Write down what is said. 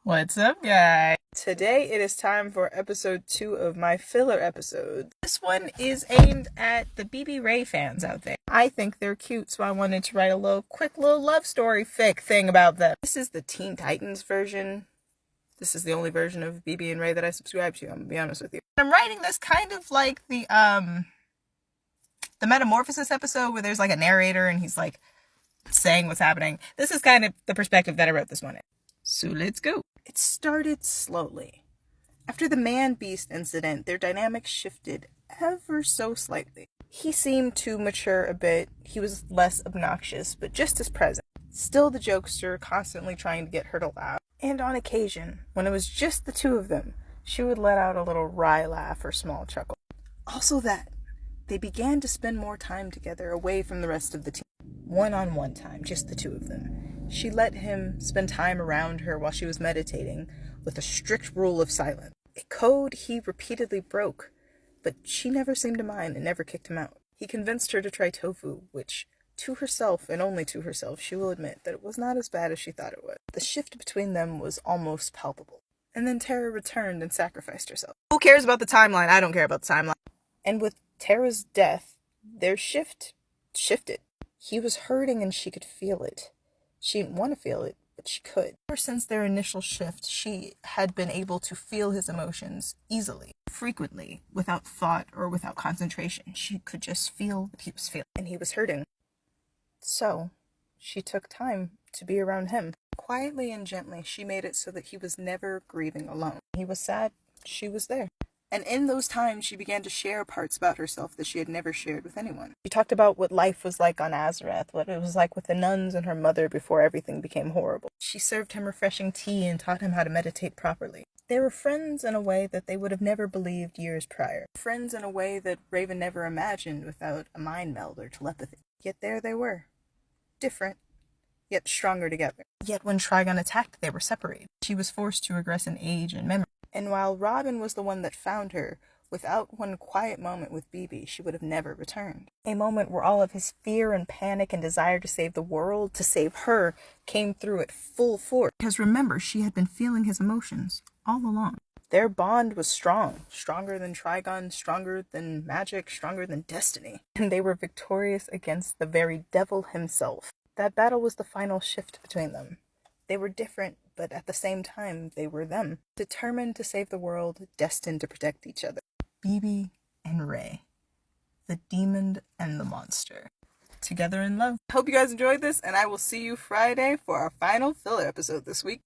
What's up, guys? Today it is time for episode 2 of my filler episode. This one is aimed at the BBRae fans out there. I think they're cute, so I wanted to write a quick little love story fic thing about them. This is the Teen Titans version. This is the only version of BB and Ray that I subscribe to, I'm gonna be honest with you. I'm writing this kind of like the Metamorphosis episode where there's like a narrator and he's like saying what's happening. This is kind of the perspective that I wrote this one in. So let's go. It started slowly. After the man-beast incident, their dynamic shifted ever so slightly. He seemed to mature a bit. He was less obnoxious, but just as present. Still the jokester, constantly trying to get her to laugh. And on occasion, when it was just the two of them, she would let out a little wry laugh or small chuckle. Also that, they began to spend more time together away from the rest of the team. One-on-one time, just the two of them. She let him spend time around her while she was meditating with a strict rule of silence. A code he repeatedly broke, but she never seemed to mind and never kicked him out. He convinced her to try tofu, which, to herself and only to herself, she will admit that it was not as bad as she thought it was. The shift between them was almost palpable. And then Tara returned and sacrificed herself. Who cares about the timeline? I don't care about the timeline. And with Tara's death, their shift shifted. He was hurting and she could feel it. She didn't want to feel it, but she could. Ever since their initial shift, she had been able to feel his emotions easily, frequently, without thought or without concentration. She could just feel what he was feeling, and he was hurting. So, she took time to be around him. Quietly and gently, she made it so that he was never grieving alone. He was sad, she was there. And in those times, she began to share parts about herself that she had never shared with anyone. She talked about what life was like on Azarath, what it was like with the nuns and her mother before everything became horrible. She served him refreshing tea and taught him how to meditate properly. They were friends in a way that they would have never believed years prior. Friends in a way that Raven never imagined without a mind meld or telepathy. Yet there they were. Different, yet stronger together. Yet when Trigon attacked, they were separated. She was forced to regress in age and memory. And while Robin was the one that found her, without one quiet moment with BB, she would have never returned. A moment where all of his fear and panic and desire to save the world, to save her, came through at full force. Because remember, she had been feeling his emotions all along. Their bond was strong. Stronger than Trigon, stronger than magic, stronger than destiny. And they were victorious against the very devil himself. That battle was the final shift between them. They were different, but at the same time, they were them. Determined to save the world, destined to protect each other. BB and Ray. The demon and the monster. Together in love. Hope you guys enjoyed this, and I will see you Friday for our final filler episode this week.